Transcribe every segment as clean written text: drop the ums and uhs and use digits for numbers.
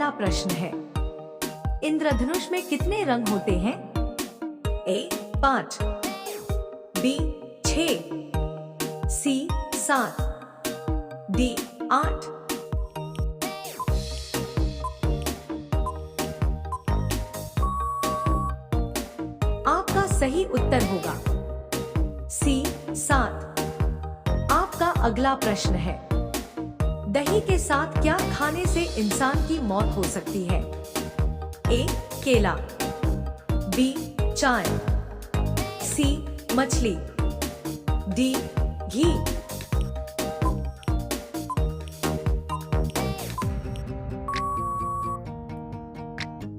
पहला प्रश्न है, इंद्रधनुष में कितने रंग होते हैं? ए 5, बी 6, सी 7, डी 8। आपका सही उत्तर होगा सी 7। आपका अगला प्रश्न है, दही के साथ क्या खाने से इंसान की मौत हो सकती है? ए केला, बी चाय, सी मछली, डी घी।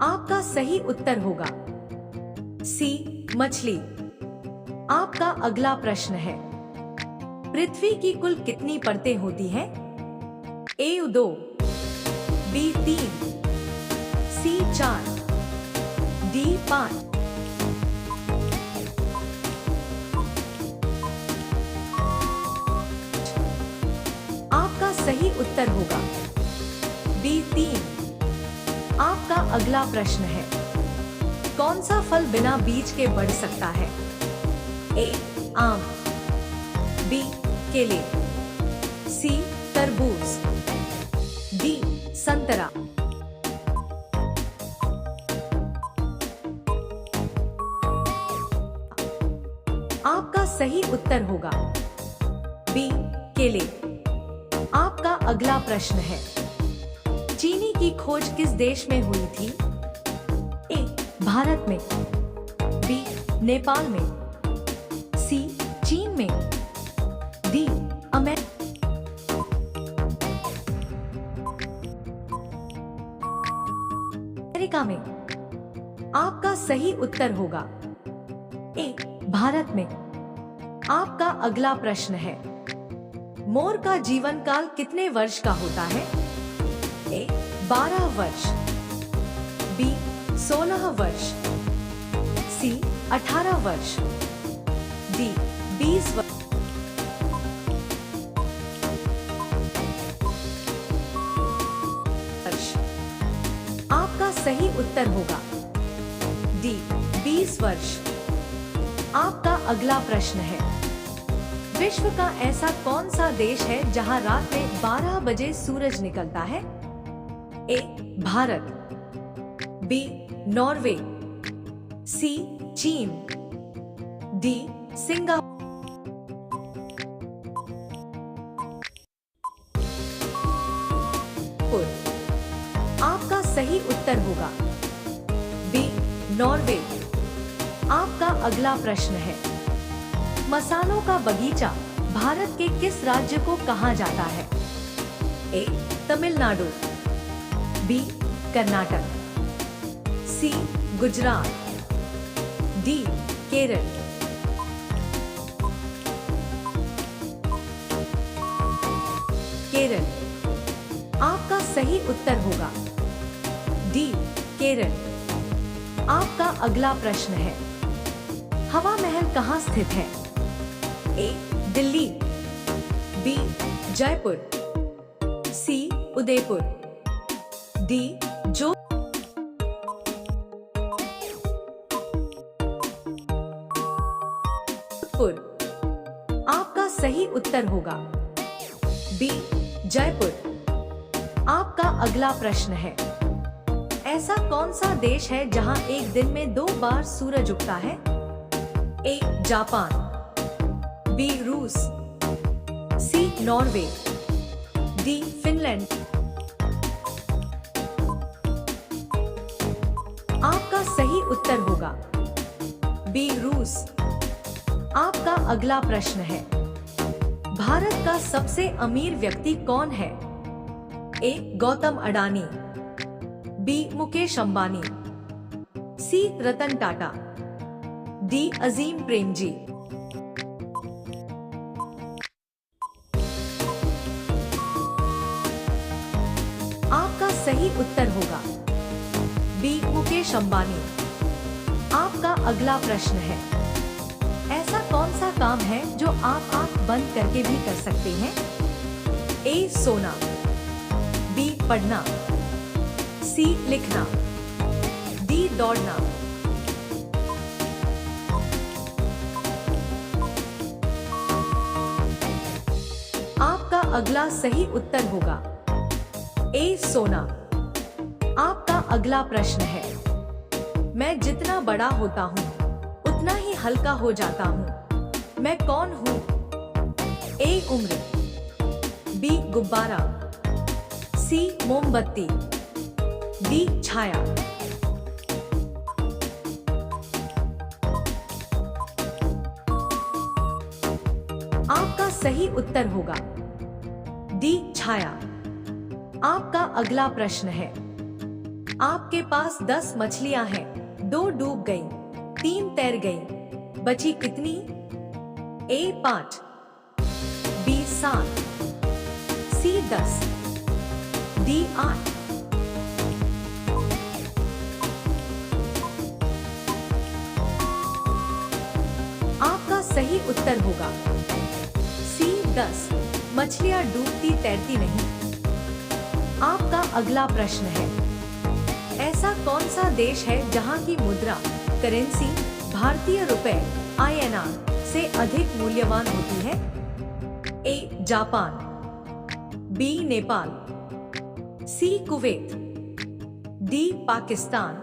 आपका सही उत्तर होगा सी मछली। आपका अगला प्रश्न है, पृथ्वी की कुल कितनी परतें होती हैं? ए 2, बी 3, सी 4, डी 5। आपका सही उत्तर होगा बी 3। आपका अगला प्रश्न है, कौन सा फल बिना बीज के बढ़ सकता है? ए आम, बी केले, सी तरबूज, डी संतरा। आपका सही उत्तर होगा बी केले। आपका अगला प्रश्न है, चीनी की खोज किस देश में हुई थी? ए भारत में, बी नेपाल में, सी चीन में, डी अमेरिका में। आपका सही उत्तर होगा ए भारत में। आपका अगला प्रश्न है, मोर का जीवन काल कितने वर्ष का होता है? ए 12 वर्ष, बी 16 वर्ष, सी 18 वर्ष, डी 20 वर्ष। आपका सही उत्तर होगा डी 20 वर्ष। आपका अगला प्रश्न है, विश्व का ऐसा कौन सा देश है जहां रात में 12 बजे सूरज निकलता है? ए भारत, बी नॉर्वे, सी चीन, डी सिंगापुर। आपका सही उत्तर होगा बी नॉर्वे। आपका अगला प्रश्न है, मसालों का बगीचा भारत के किस राज्य को कहा जाता है? ए तमिलनाडु, बी कर्नाटक, सी गुजरात, डी केरल। केरल। आपका सही उत्तर होगा डी केरल। आपका अगला प्रश्न है, हवा महल कहाँ स्थित है? ए दिल्ली, बी जयपुर, सी उदयपुर, डी जोधपुर। आपका सही उत्तर होगा बी जयपुर। आपका अगला प्रश्न है, ऐसा कौन सा देश है जहां एक दिन में 2 बार सूरज उगता है? ए जापान, बी रूस, सी नॉर्वे, डी फिनलैंड। आपका सही उत्तर होगा बी रूस। आपका अगला प्रश्न है, भारत का सबसे अमीर व्यक्ति कौन है? ए गौतम अडानी, बी मुकेश अंबानी, सी रतन टाटा, डी अजीम प्रेमजी। आपका सही उत्तर होगा बी मुकेश अंबानी। आपका अगला प्रश्न है, ऐसा कौन सा काम है जो आप आंख बंद करके भी कर सकते हैं? ए सोना, बी पढ़ना, सी लिखना, डी दौड़ना। आपका अगला सही उत्तर होगा ए सोना। आपका अगला प्रश्न है, मैं जितना बड़ा होता हूँ उतना ही हल्का हो जाता हूँ, मैं कौन हूँ? ए उम्र, बी गुब्बारा, सी मोमबत्ती, डी छाया। आपका सही उत्तर होगा डी छाया। आपका अगला प्रश्न है, आपके पास 10 मछलियां हैं, 2 डूब गई, 3 तैर गई, बची कितनी? ए 5, बी 7, सी 10, डी 8। आपका सही उत्तर होगा सी 10, मछलियां डूबती तैरती नहीं। आपका अगला प्रश्न है, ऐसा कौन सा देश है जहां की मुद्रा करेंसी भारतीय रुपए INR से अधिक मूल्यवान होती है? A Japan, B Nepal, C Kuwait, D Pakistan.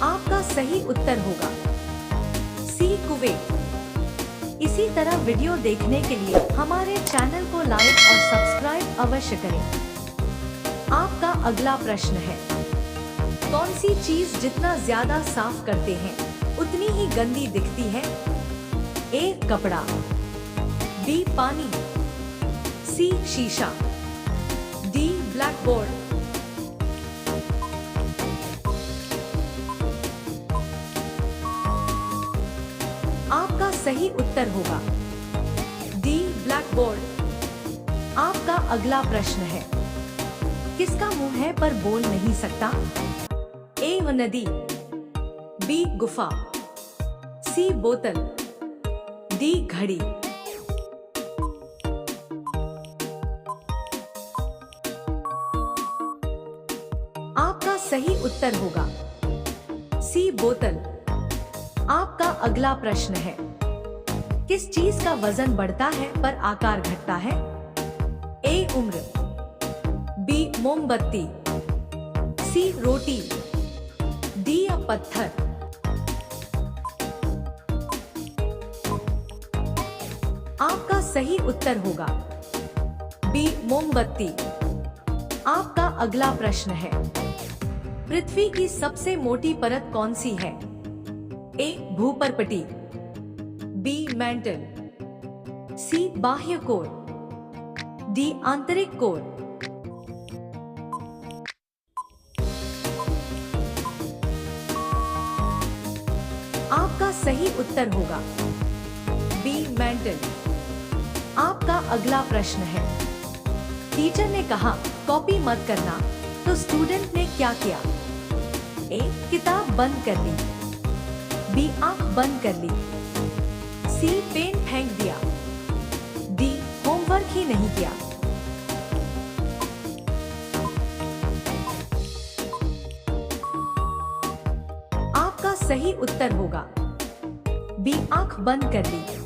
आपका सही उत्तर होगा सी कुवैत। इसी तरह वीडियो देखने के लिए हमारे चैनल को लाइक और सब्सक्राइब अवश्य करें। आपका अगला प्रश्न है, कौन सी चीज जितना ज्यादा साफ करते हैं उतनी ही गंदी दिखती है? ए कपड़ा, बी पानी, सी शीशा, डी ब्लैक बोर्ड। आपका सही उत्तर होगा डी ब्लैक बोर्ड। आपका अगला प्रश्न है, किसका मुंह है पर बोल नहीं सकता? ए नदी, बी गुफा, सी बोतल, डी घड़ी। आपका सही उत्तर होगा सी बोतल। आपका अगला प्रश्न है, किस चीज का वजन बढ़ता है पर आकार घटता है? ए उम्र, बी मोमबत्ती, सी रोटी, डी पत्थर। आपका सही उत्तर होगा बी मोमबत्ती। आपका अगला प्रश्न है, पृथ्वी की सबसे मोटी परत कौन सी है? ए भूपर्पटी, बी मेंटल, सी बाह्य कोर, डी आंतरिक कोर। आपका सही उत्तर होगा बी मेंटल। आपका अगला प्रश्न है, टीचर ने कहा कॉपी मत करना, तो स्टूडेंट ने क्या किया? ए किताब बंद कर ली, बी आंख बंद कर ली, सी पेन फेंक दिया, डी होमवर्क ही नहीं किया। आपका सही उत्तर होगा बी आंख बंद कर ली।